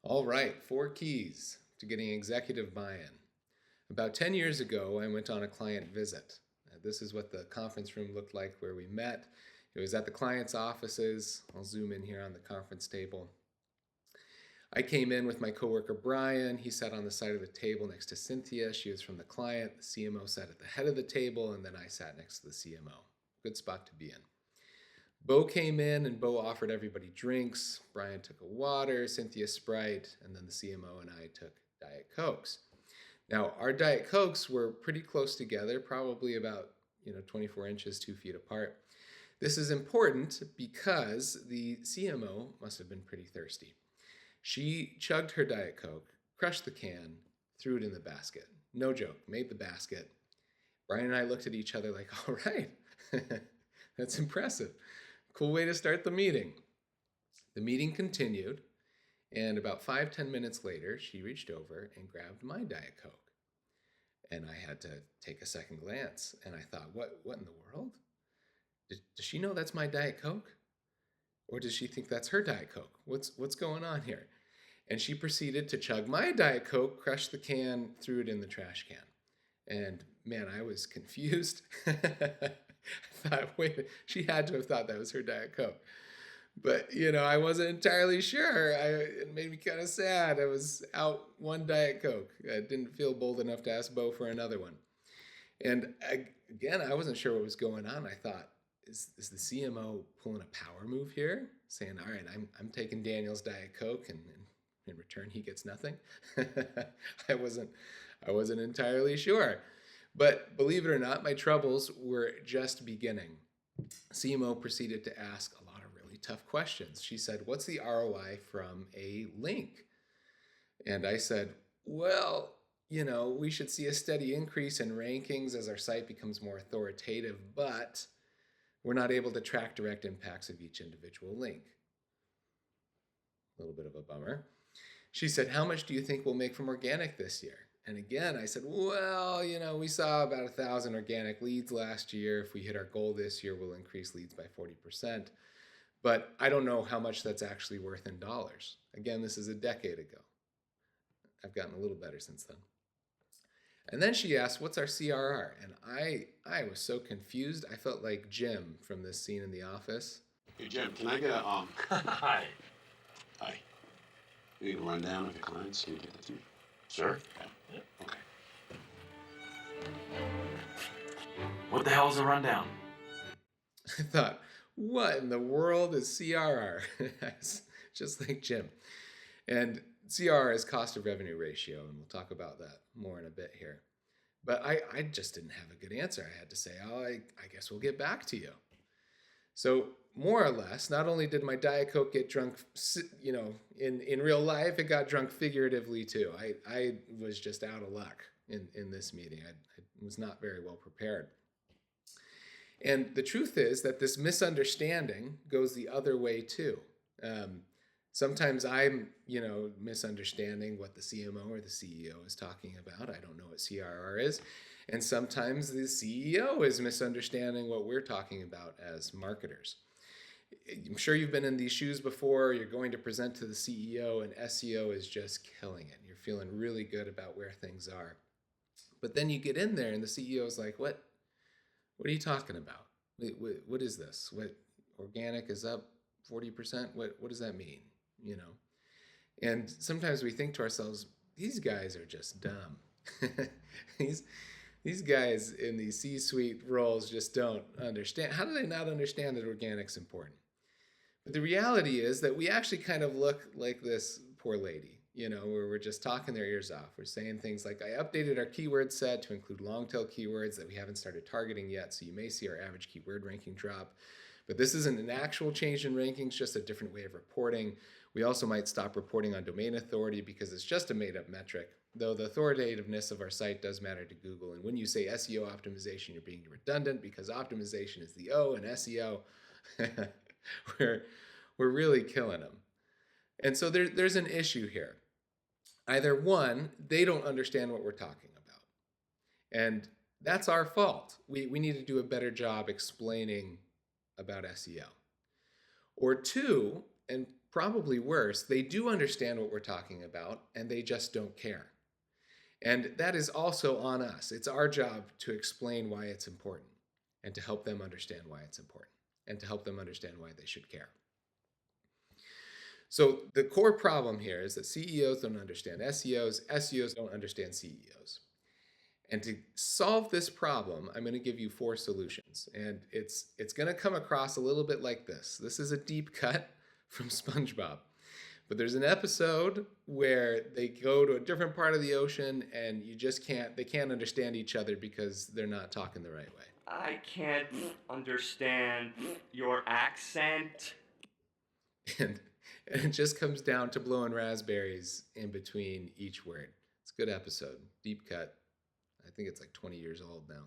All right, 4 keys to getting executive buy-in. About 10 years ago, I went on a client visit. This is what the conference room looked like where we met. It was at the client's offices. I'll zoom in here on the conference table. I came in with my coworker Brian. He sat on the side of the table next to Cynthia. She was from the client. The CMO sat at the head of the table, and then I sat next to the CMO. Good spot to be in. Bo came in and Bo offered everybody drinks. Brian took a water, Cynthia Sprite, and then the CMO and I took Diet Cokes. Now, our Diet Cokes were pretty close together, probably about 24 inches, 2 feet apart. This is important because the CMO must have been pretty thirsty. She chugged her Diet Coke, crushed the can, threw it in the basket. No joke, made the basket. Brian and I looked at each other like, all right, that's impressive. Cool way to start the meeting. The meeting continued, and about 5-10 minutes later, she reached over and grabbed my Diet Coke. And I had to take a second glance, and I thought, what in the world? Does she know that's my Diet Coke? Or does she think that's her Diet Coke? What's going on here? And she proceeded to chug my Diet Coke, crush the can, threw it in the trash can. And man, I was confused. I thought, wait, she had to have thought that was her Diet Coke. But, I wasn't entirely sure. It made me kind of sad. I was out one Diet Coke. I didn't feel bold enough to ask Bo for another one. And again, I wasn't sure what was going on. I thought, is the CMO pulling a power move here? Saying, all right, I'm taking Daniel's Diet Coke, and in return, he gets nothing? I wasn't entirely sure. But believe it or not, my troubles were just beginning. CMO proceeded to ask a lot of really tough questions. She said, what's the ROI from a link? And I said, well, we should see a steady increase in rankings as our site becomes more authoritative, but we're not able to track direct impacts of each individual link. A little bit of a bummer. She said, how much do you think we'll make from organic this year? And again, I said, well, we saw about 1,000 organic leads last year. If we hit our goal this year, we'll increase leads by 40%. But I don't know how much that's actually worth in dollars. Again, this is a decade ago. I've gotten a little better since then. And then she asked, what's our CRR? And I was so confused. I felt like Jim from this scene in The Office. Hey, Jim, can I get a, Hi. Hi. You need a rundown of your clients? Can you get that to me? Sure. Yeah. Okay. What the hell is a rundown? I thought, what in the world is CRR? Just like Jim. And CRR is cost of revenue ratio, and we'll talk about that more in a bit here. But I just didn't have a good answer. I had to say, I guess we'll get back to you. So more or less, not only did my Diet Coke get drunk, in real life, it got drunk figuratively too. I was just out of luck in this meeting. I was not very well prepared. And the truth is that this misunderstanding goes the other way too. Sometimes I'm, misunderstanding what the CMO or the CEO is talking about. I don't know what CRR is. And sometimes the CEO is misunderstanding what we're talking about as marketers. I'm sure you've been in these shoes before. You're going to present to the CEO, and SEO is just killing it. You're feeling really good about where things are. But then you get in there, and the CEO is like, what are you talking about? What is this? What, organic is up 40%? What does that mean? And sometimes we think to ourselves, these guys are just dumb. These guys in these C-suite roles just don't understand. How do they not understand that organic's important? But the reality is that we actually kind of look like this poor lady, where we're just talking their ears off. We're saying things like, I updated our keyword set to include long-tail keywords that we haven't started targeting yet, so you may see our average keyword ranking drop. But this isn't an actual change in rankings, just a different way of reporting. We also might stop reporting on domain authority because it's just a made-up metric, though the authoritativeness of our site does matter to Google. And when you say SEO optimization, you're being redundant because optimization is the O, and SEO, we're really killing them. And so there's an issue here. Either one, they don't understand what we're talking about. And that's our fault. We need to do a better job explaining about SEO. Or two, and probably worse, they do understand what we're talking about and they just don't care. And that is also on us. It's our job to explain why it's important and to help them understand why it's important and to help them understand why they should care. So the core problem here is that CEOs don't understand SEOs, SEOs don't understand CEOs. And to solve this problem, I'm going to give you 4 solutions. And it's going to come across a little bit like this. This is a deep cut from SpongeBob. But there's an episode where they go to a different part of the ocean and they can't understand each other because they're not talking the right way. I can't understand your accent. And it just comes down to blowing raspberries in between each word. It's a good episode. Deep cut. I think it's like 20 years old now,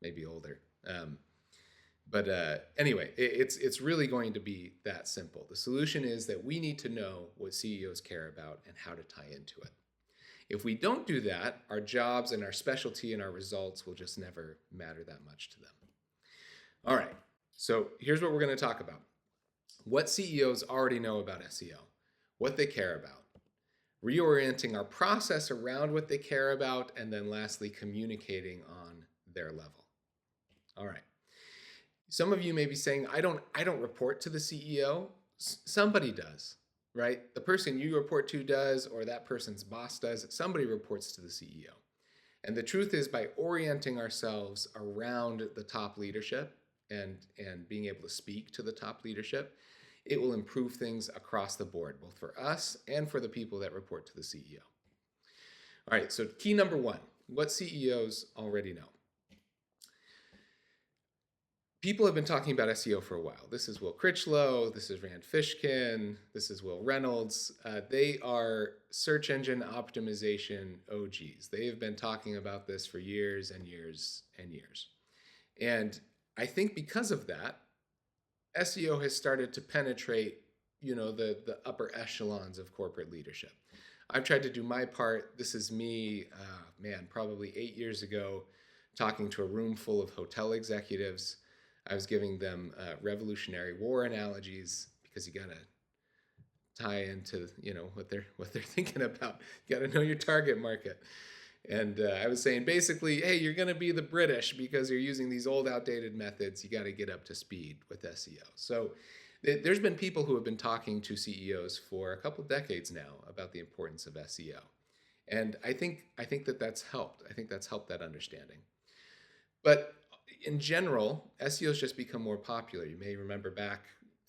maybe older. Anyway, it's really going to be that simple. The solution is that we need to know what CEOs care about and how to tie into it. If we don't do that, our jobs and our specialty and our results will just never matter that much to them. All right, so here's what we're going to talk about. What CEOs already know about SEO, what they care about, reorienting our process around what they care about, and then lastly, communicating on their level. All right. Some of you may be saying, I don't report to the CEO. Somebody does, right? The person you report to does, or that person's boss does. Somebody reports to the CEO. And the truth is, by orienting ourselves around the top leadership and being able to speak to the top leadership, it will improve things across the board, both for us and for the people that report to the CEO. All right, so key number 1, what CEOs already know. People have been talking about SEO for a while. This is Will Critchlow, this is Rand Fishkin, this is Will Reynolds. They are search engine optimization OGs. They have been talking about this for years and years and years. And I think because of that, SEO has started to penetrate, the upper echelons of corporate leadership. I've tried to do my part. This is me, probably 8 years ago, talking to a room full of hotel executives. I was giving them Revolutionary War analogies because you gotta tie into what they're thinking about. You gotta know your target market. And I was saying basically, hey, you're going to be the British because you're using these old outdated methods. You got to get up to speed with SEO. So there's been people who have been talking to CEOs for a couple decades now about the importance of SEO. And I think that that's helped. I think that's helped that understanding. But in general, SEO has just become more popular. You may remember back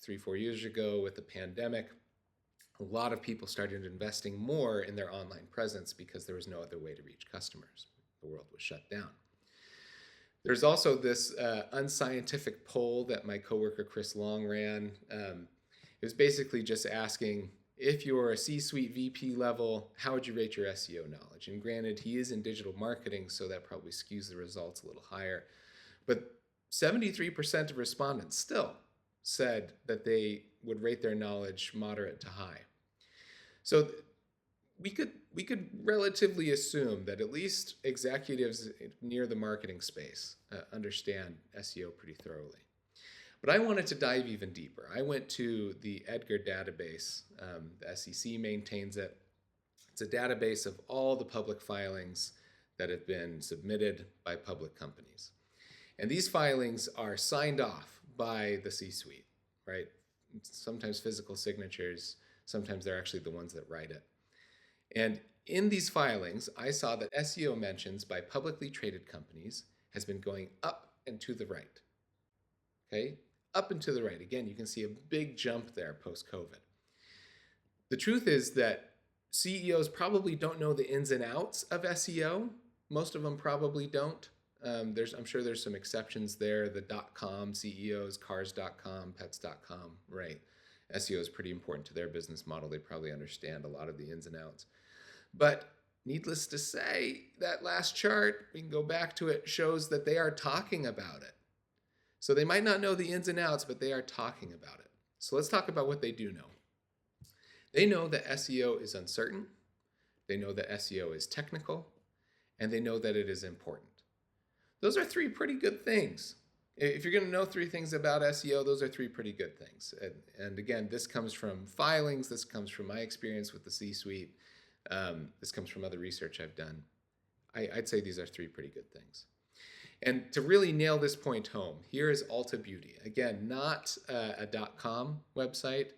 3-4 years ago with the pandemic, a lot of people started investing more in their online presence because there was no other way to reach customers. The world was shut down. There's also this unscientific poll that my coworker Chris Long ran. It was basically just asking, if you're a C-suite VP level, how would you rate your SEO knowledge? And granted, he is in digital marketing, so that probably skews the results a little higher. But 73% of respondents still said that they would rate their knowledge moderate to high. So we could relatively assume that at least executives near the marketing space understand SEO pretty thoroughly. But I wanted to dive even deeper. I went to the Edgar database. The SEC maintains it. It's a database of all the public filings that have been submitted by public companies. And these filings are signed off by the C-suite, right? Sometimes physical signatures, sometimes they're actually the ones that write it. And in these filings, I saw that SEO mentions by publicly traded companies has been going up and to the right. Okay? Up and to the right. Again, you can see a big jump there post-COVID. The truth is that CEOs probably don't know the ins and outs of SEO. Most of them probably don't. I'm sure there's some exceptions there. The .com CEOs, cars.com, pets.com, right? SEO is pretty important to their business model. They probably understand a lot of the ins and outs. But needless to say, that last chart, we can go back to it, shows that they are talking about it. So they might not know the ins and outs, but they are talking about it. So let's talk about what they do know. They know that SEO is uncertain. They know that SEO is technical. And they know that it is important. Those are 3 pretty good things. If you're going to know 3 things about SEO, those are 3 pretty good things. And again, this comes from filings. This comes from my experience with the C-suite. This comes from other research I've done. I'd say these are 3 pretty good things. And to really nail this point home, here is Ulta Beauty. Again, not a .com website,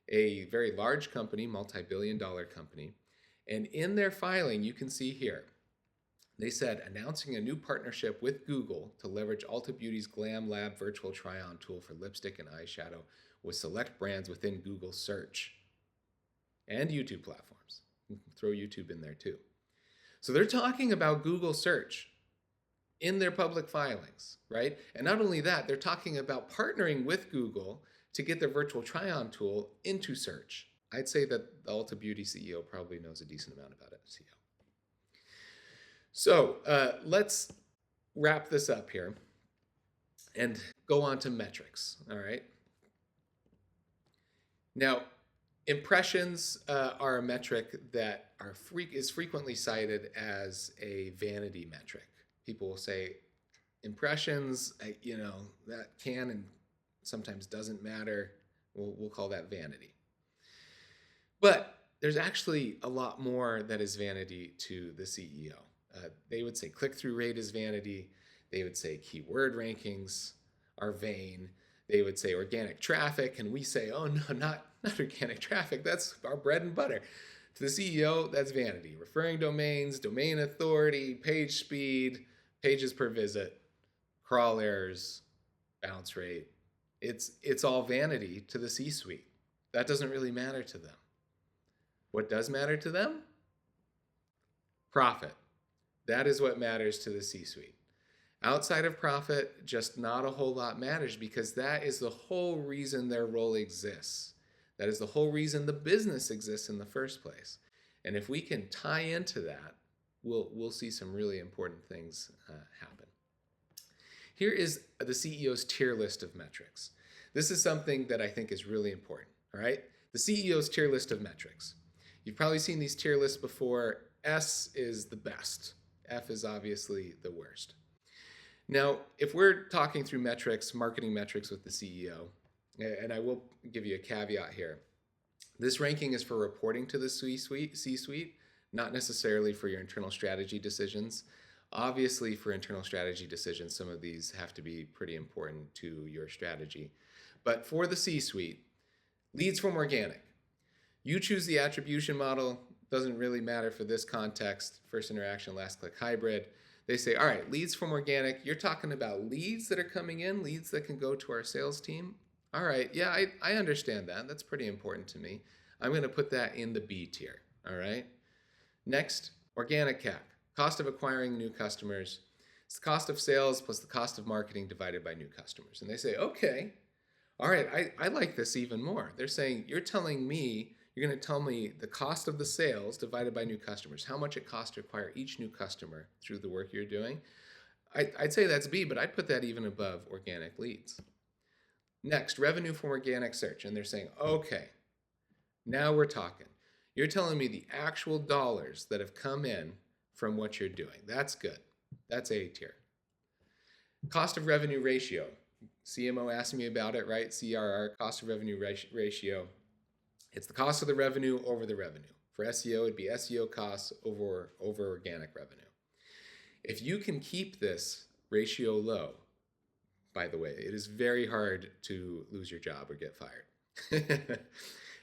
a very large company, multi-billion-dollar company. And in their filing, you can see here, they said, announcing a new partnership with Google to leverage Ulta Beauty's Glam Lab virtual try-on tool for lipstick and eyeshadow with select brands within Google Search and YouTube platforms. You can throw YouTube in there too. So they're talking about Google Search in their public filings, right? And not only that, they're talking about partnering with Google to get their virtual try-on tool into search. I'd say that the Ulta Beauty CEO probably knows a decent amount about SEO. So let's wrap this up here and go on to metrics, all right? Now, impressions are a metric that is frequently cited as a vanity metric. People will say impressions, that can and sometimes doesn't matter. We'll call that vanity. But there's actually a lot more that is vanity to the CEO. They would say click-through rate is vanity. They would say keyword rankings are vain. They would say organic traffic, and we say, oh no, not organic traffic. That's our bread and butter. To the CEO, that's vanity. Referring domains, domain authority, page speed, pages per visit, crawl errors, bounce rate. It's all vanity to the C-suite. That doesn't really matter to them. What does matter to them? Profit. That is what matters to the C-suite. Outside of profit, just not a whole lot matters, because that is the whole reason their role exists. That is the whole reason the business exists in the first place. And if we can tie into that, we'll see some really important things happen. Here is the CEO's tier list of metrics. This is something that I think is really important, all right? The CEO's tier list of metrics. You've probably seen these tier lists before. S is the best. F is obviously the worst. Now, if we're talking through metrics, marketing metrics with the CEO, and I will give you a caveat here, this ranking is for reporting to the C-suite, not necessarily for your internal strategy decisions. Obviously, for internal strategy decisions, some of these have to be pretty important to your strategy. But for the C-suite, leads from organic. You choose the attribution model. Doesn't really matter for this context. First interaction, last click hybrid. They say, all right, leads from organic. You're talking about leads that are coming in, leads that can go to our sales team. All right, yeah, I understand that. That's pretty important to me. I'm going to put that in the B tier, all right? Next, organic CAC, cost of acquiring new customers. It's the cost of sales plus the cost of marketing divided by new customers. And they say, okay, all right, I like this even more. They're saying, you're telling me, you're going to tell me the cost of the sales divided by new customers, how much it costs to acquire each new customer through the work you're doing. I'd say that's B, but I'd put that even above organic leads. Next, revenue from organic search. And they're saying, okay, now we're talking. You're telling me the actual dollars that have come in from what you're doing. That's good. That's A tier. Cost of revenue ratio. CMO asked me about it, right? CRR, cost of revenue ratio. It's the cost of the revenue over the revenue. For SEO, it'd be SEO costs over organic revenue. If you can keep this ratio low, by the way, it is very hard to lose your job or get fired.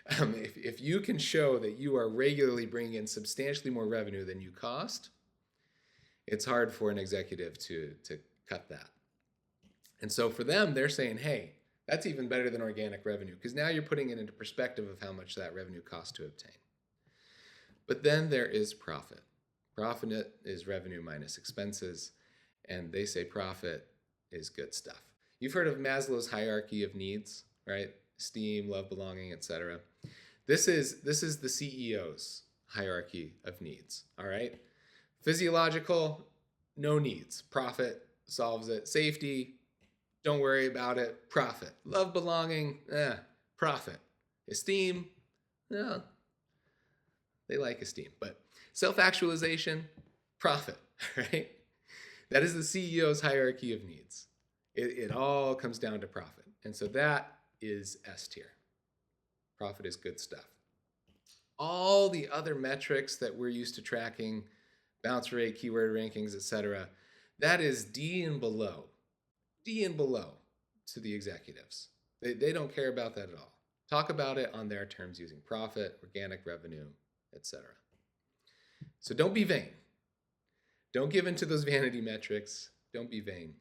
If you can show that you are regularly bringing in substantially more revenue than you cost, it's hard for an executive to cut that. And so for them, they're saying, hey, that's even better than organic revenue, because now you're putting it into perspective of how much that revenue costs to obtain. But then there is profit. Profit is revenue minus expenses, and they say profit is good stuff. You've heard of Maslow's hierarchy of needs, right? Esteem, love, belonging, etc. This is the CEO's hierarchy of needs, all right? Physiological, no needs. Profit solves it. Safety, don't worry about it. Profit. Love, belonging, profit. Esteem, no, they like esteem. But self-actualization, profit, right? That is the CEO's hierarchy of needs. It all comes down to profit. And so that is S tier. Profit is good stuff. All the other metrics that we're used to tracking, bounce rate, keyword rankings, etc., that is D and below. D and below to the executives. They don't care about that at all. Talk about it on their terms using profit, organic revenue, etc. So don't be vain. Don't give into those vanity metrics. Don't be vain.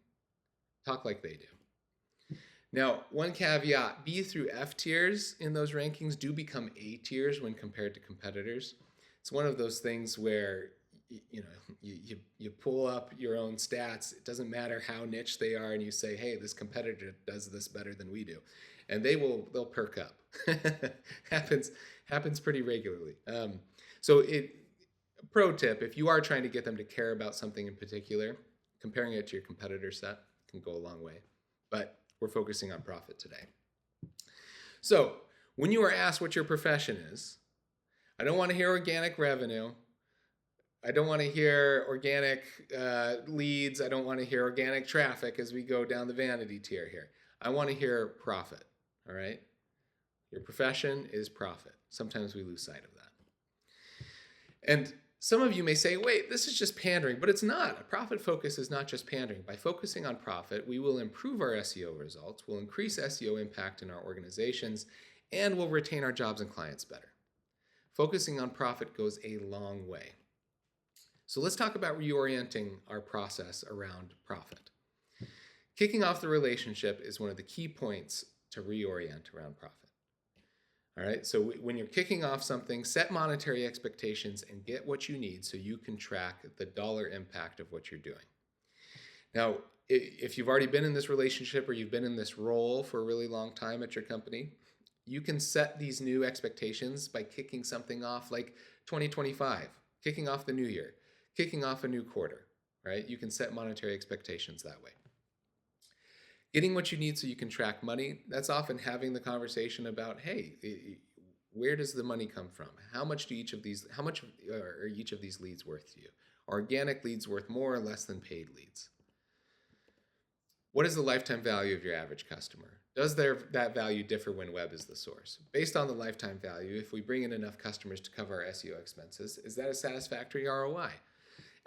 Talk like they do. Now, one caveat, B through F tiers in those rankings do become A tiers when compared to competitors. It's one of those things where you pull up your own stats. It doesn't matter how niche they are, and you say, hey, this competitor does this better than we do. And they'll perk up. happens pretty regularly. Pro tip, if you are trying to get them to care about something in particular, comparing it to your competitor set can go a long way. But we're focusing on profit today. So when you are asked what your profession is, I don't want to hear organic revenue. I don't want to hear organic leads. I don't want to hear organic traffic as we go down the vanity tier here. I want to hear profit, all right? Your profession is profit. Sometimes we lose sight of that. And some of you may say, wait, this is just pandering, but it's not. A profit focus is not just pandering. By focusing on profit, we will improve our SEO results, we'll increase SEO impact in our organizations, and we'll retain our jobs and clients better. Focusing on profit goes a long way. So let's talk about reorienting our process around profit. Kicking off the relationship is one of the key points to reorient around profit. All right, so when you're kicking off something, set monetary expectations and get what you need so you can track the dollar impact of what you're doing. Now, if you've already been in this relationship or you've been in this role for a really long time at your company, you can set these new expectations by kicking something off like 2025, kicking off the new year, kicking off a new quarter, right? You can set monetary expectations that way. Getting what you need so you can track money, that's often having the conversation about, hey, where does the money come from? How much are each of these leads worth to you? Are organic leads worth more or less than paid leads? What is the lifetime value of your average customer? Does that value differ when web is the source? Based on the lifetime value, if we bring in enough customers to cover our SEO expenses, is that a satisfactory ROI?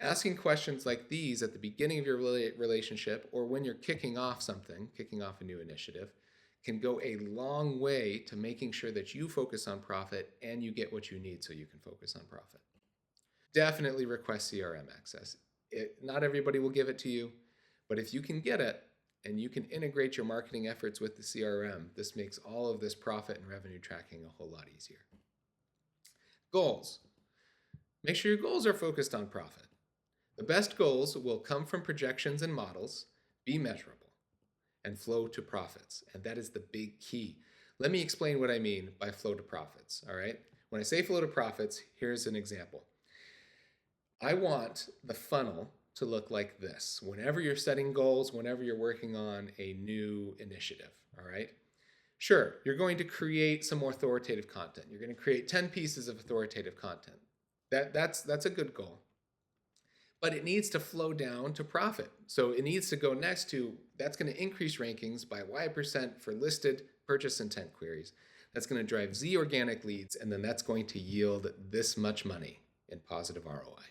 Asking questions like these at the beginning of your relationship or when you're kicking off a new initiative, can go a long way to making sure that you focus on profit and you get what you need so you can focus on profit. Definitely request CRM access. Not everybody will give it to you, but if you can get it and you can integrate your marketing efforts with the CRM, this makes all of this profit and revenue tracking a whole lot easier. Goals. Make sure your goals are focused on profit. The best goals will come from projections and models, be measurable, and flow to profits. And that is the big key. Let me explain what I mean by flow to profits, all right? When I say flow to profits, here's an example. I want the funnel to look like this. Whenever you're setting goals, whenever you're working on a new initiative, all right? Sure, you're going to create some more authoritative content. You're going to create 10 pieces of authoritative content. That's a good goal. But it needs to flow down to profit. So it needs to go next to, that's going to increase rankings by Y% for listed purchase intent queries. That's going to drive Z organic leads, and then that's going to yield this much money in positive ROI.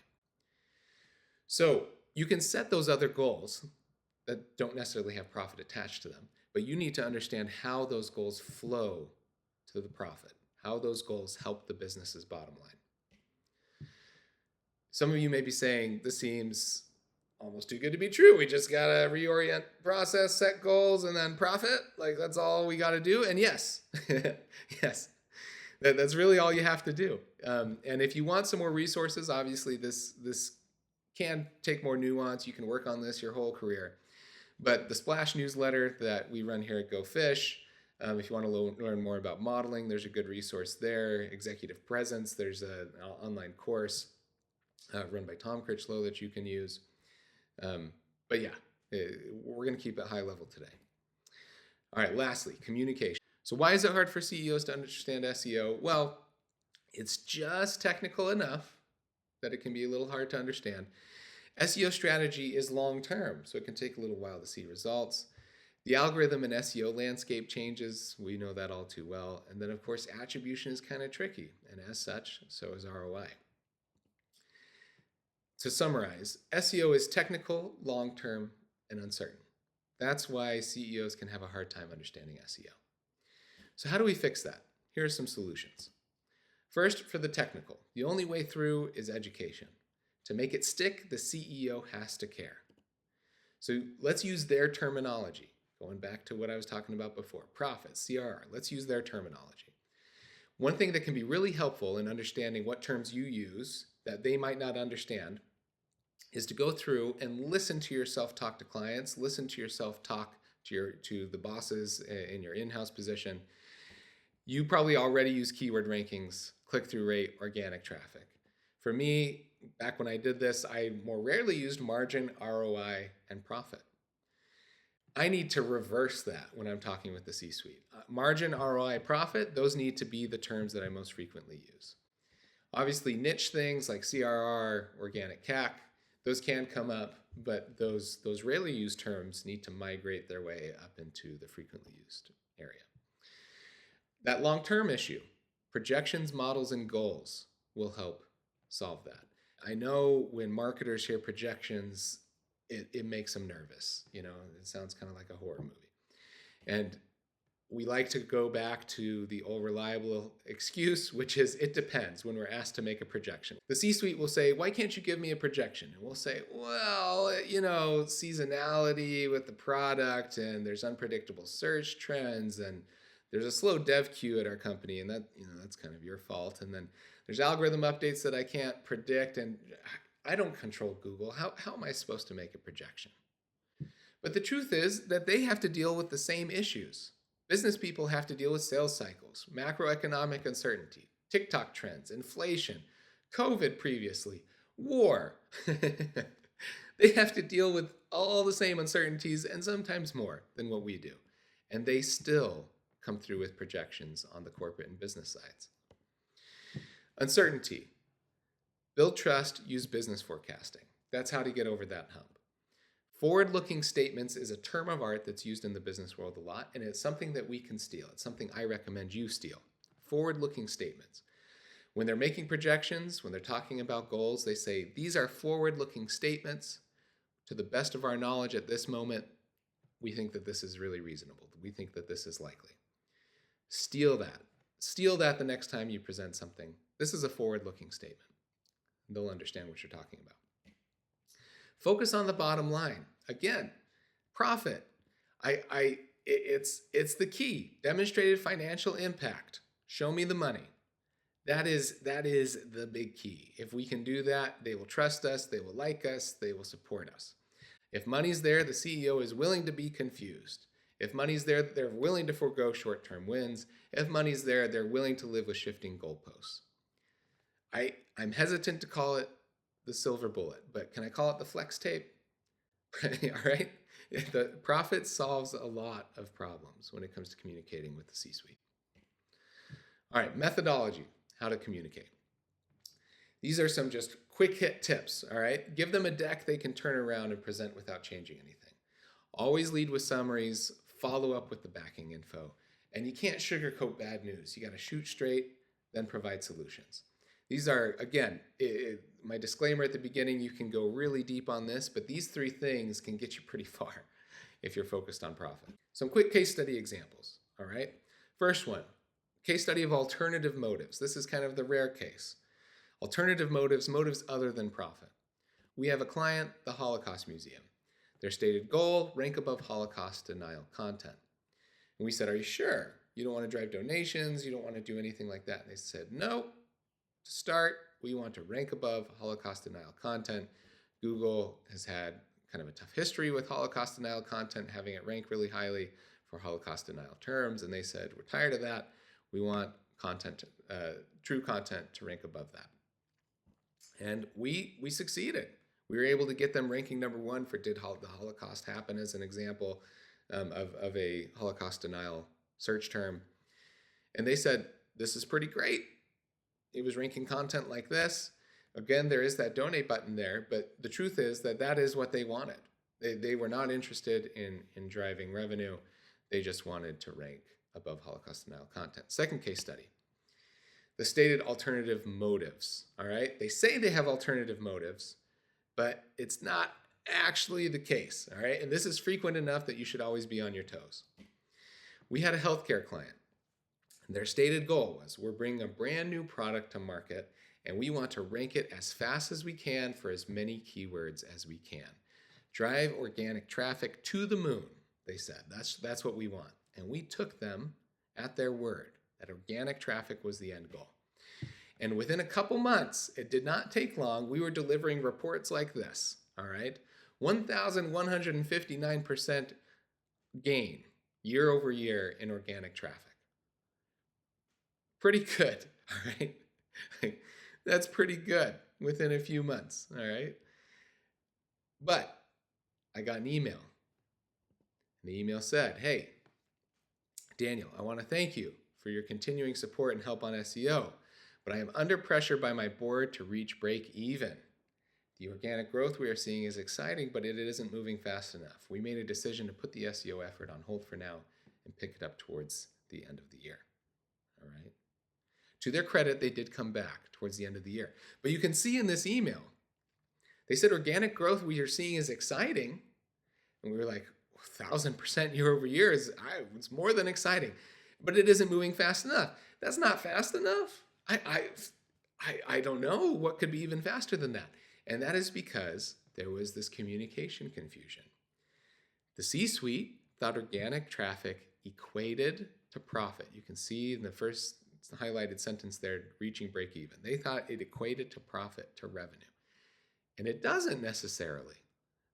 So you can set those other goals that don't necessarily have profit attached to them, but you need to understand how those goals flow to the profit, how those goals help the business's bottom line. Some of you may be saying, this seems almost too good to be true. We just got to reorient process, set goals, and then profit. Like, that's all we got to do. And yes, yes, that's really all you have to do. And if you want some more resources, obviously this can take more nuance. You can work on this your whole career. But the Splash newsletter that we run here at Go Fish, if you want to learn more about modeling, there's a good resource there. Executive Presence, there's an online course run by Tom Critchlow that you can use. But yeah, we're going to keep it high level today. All right, lastly, communication. So why is it hard for CEOs to understand SEO? Well, it's just technical enough that it can be a little hard to understand. SEO strategy is long-term, so it can take a little while to see results. The algorithm and SEO landscape changes. We know that all too well. And then, of course, attribution is kind of tricky. And as such, so is ROI. To summarize, SEO is technical, long-term, and uncertain. That's why CEOs can have a hard time understanding SEO. So how do we fix that? Here are some solutions. First, for the technical, the only way through is education. To make it stick, the CEO has to care. So let's use their terminology. Going back to what I was talking about before, profit, CRR, let's use their terminology. One thing that can be really helpful in understanding what terms you use that they might not understand is to go through and listen to yourself talk to clients, listen to yourself talk to the bosses in your in-house position. You probably already use keyword rankings, click-through rate, organic traffic. For me, back when I did this, I more rarely used margin, ROI, and profit. I need to reverse that when I'm talking with the C-suite. Margin, ROI, profit, those need to be the terms that I most frequently use. Obviously, niche things like CRR, organic CAC, those can come up, but those rarely used terms need to migrate their way up into the frequently used area. That long-term issue, projections, models, and goals will help solve that. I know when marketers hear projections, it makes them nervous. You know, it sounds kind of like a horror movie. And we like to go back to the old reliable excuse, which is it depends when we're asked to make a projection. The C-suite will say, why can't you give me a projection? And we'll say, well, you know, seasonality with the product, and there's unpredictable search trends, and there's a slow dev queue at our company, and that, you know, that's kind of your fault. And then there's algorithm updates that I can't predict, and I don't control Google. How am I supposed to make a projection? But the truth is that they have to deal with the same issues. Business people have to deal with sales cycles, macroeconomic uncertainty, TikTok trends, inflation, COVID previously, war. They have to deal with all the same uncertainties and sometimes more than what we do. And they still come through with projections on the corporate and business sides. Uncertainty. Build trust, use business forecasting. That's how to get over that hump. Forward-looking statements is a term of art that's used in the business world a lot, and it's something that we can steal. It's something I recommend you steal. Forward-looking statements. When they're making projections, when they're talking about goals, they say, these are forward-looking statements. To the best of our knowledge at this moment, we think that this is really reasonable. We think that this is likely. Steal that. Steal that the next time you present something. This is a forward-looking statement. They'll understand what you're talking about. Focus on the bottom line. Again, profit. It's the key. Demonstrated financial impact. Show me the money. That is the big key. If we can do that, they will trust us, they will like us, they will support us. If money's there, the CEO is willing to be confused. If money's there, they're willing to forego short-term wins. If money's there, they're willing to live with shifting goalposts. I'm hesitant to call it the silver bullet, but can I call it the flex tape? All right? The profit solves a lot of problems when it comes to communicating with the C-suite. All right, methodology, how to communicate. These are some just quick hit tips, all right? Give them a deck they can turn around and present without changing anything. Always lead with summaries, follow up with the backing info, and you can't sugarcoat bad news. You got to shoot straight, then provide solutions. These are, again, my disclaimer at the beginning, you can go really deep on this, but these three things can get you pretty far if you're focused on profit. Some quick case study examples, all right? First one, case study of alternative motives. This is kind of the rare case. Alternative motives, motives other than profit. We have a client, the Holocaust Museum. Their stated goal, rank above Holocaust denial content. And we said, are you sure? You don't want to drive donations, you don't want to do anything like that. And they said, no. To start, we want to rank above Holocaust denial content. Google has had kind of a tough history with Holocaust denial content, having it rank really highly for Holocaust denial terms, and they said, we're tired of that. We want content, true content to rank above that. And we succeeded. We were able to get them ranking number one for did the Holocaust happen as an example of a Holocaust denial search term. And they said, this is pretty great. It was ranking content like this. Again, there is that donate button there, but the truth is that that is what they wanted. They were not interested in driving revenue. They just wanted to rank above Holocaust denial content. Second case study, the stated alternative motives. All right, they say they have alternative motives, but it's not actually the case. All right, and this is frequent enough that you should always be on your toes. We had a healthcare client. Their stated goal was, we're bringing a brand new product to market and we want to rank it as fast as we can for as many keywords as we can. Drive organic traffic to the moon, they said. That's what we want. And we took them at their word that organic traffic was the end goal. And within a couple months, it did not take long, we were delivering reports like this, all right? 1,159% gain year over year in organic traffic. Pretty good, all right? That's pretty good within a few months, all right? But I got an email. And the email said, hey, Daniel, I want to thank you for your continuing support and help on SEO, but I am under pressure by my board to reach break even. The organic growth we are seeing is exciting, but it isn't moving fast enough. We made a decision to put the SEO effort on hold for now and pick it up towards the end of the year, all right? To their credit, they did come back towards the end of the year. But you can see in this email, they said organic growth we are seeing is exciting. And we were like, 1,000% year over year it's more than exciting. But it isn't moving fast enough. That's not fast enough. I don't know what could be even faster than that. And that is because there was this communication confusion. The C-suite thought organic traffic equated to profit. You can see in the first highlighted sentence there, reaching break even. They thought it equated to profit, to revenue. And it doesn't necessarily.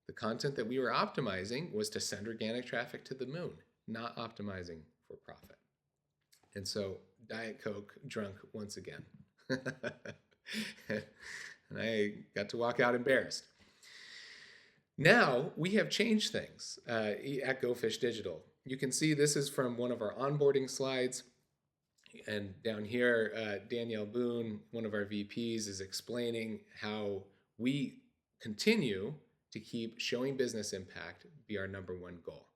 The content that we were optimizing was to send organic traffic to the moon, not optimizing for profit. And so Diet Coke drunk once again. And I got to walk out embarrassed. Now we have changed things at Go Fish Digital. You can see this is from one of our onboarding slides. And down here, Danielle Boone, one of our VPs, is explaining how we continue to keep showing business impact be our number one goal.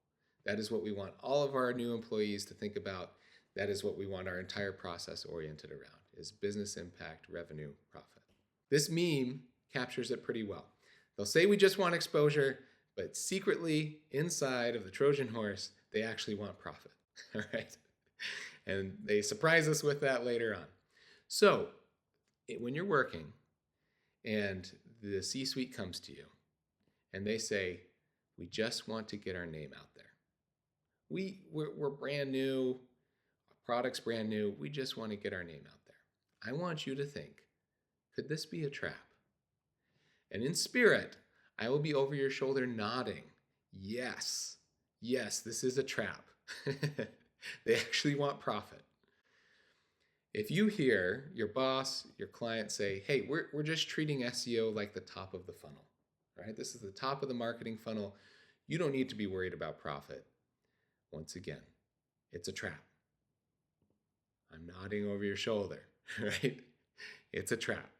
That is what we want all of our new employees to think about. That is what we want our entire process oriented around, is business impact, revenue, profit. This meme captures it pretty well. They'll say we just want exposure, but secretly inside of the Trojan horse, they actually want profit, all right? And they surprise us with that later on. So when you're working and the C-suite comes to you and they say, we just want to get our name out there. We're brand new, our product's brand new, we just want to get our name out there. I want you to think, could this be a trap? And in spirit, I will be over your shoulder nodding. Yes, this is a trap. They actually want profit. If you hear your boss, your client say, hey, we're just treating SEO like the top of the funnel, right? This is the top of the marketing funnel. You don't need to be worried about profit. Once again, it's a trap. I'm nodding over your shoulder, right? It's a trap.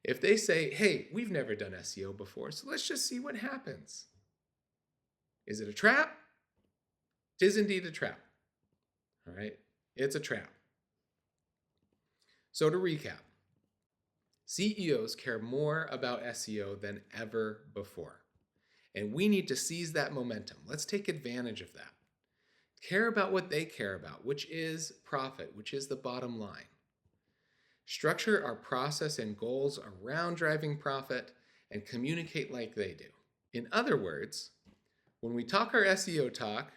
If they say, hey, we've never done SEO before, so let's just see what happens. Is it a trap? It is indeed a trap. All right, it's a trap. So to recap, CEOs care more about SEO than ever before. And we need to seize that momentum. Let's take advantage of that. Care about what they care about, which is profit, which is the bottom line. Structure our process and goals around driving profit and communicate like they do. In other words, when we talk our SEO talk,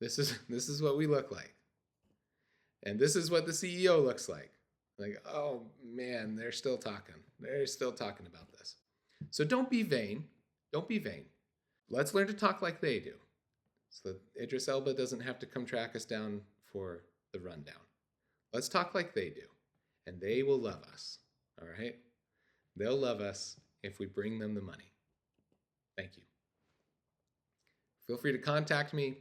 this is what we look like. And this is what the CEO looks like. Like, oh man, they're still talking. They're still talking about this. So don't be vain. Don't be vain. Let's learn to talk like they do, so that Idris Elba doesn't have to come track us down for the rundown. Let's talk like they do, and they will love us, all right? They'll love us if we bring them the money. Thank you. Feel free to contact me.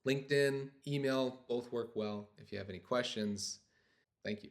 LinkedIn, email, both work well if you have any questions. Thank you.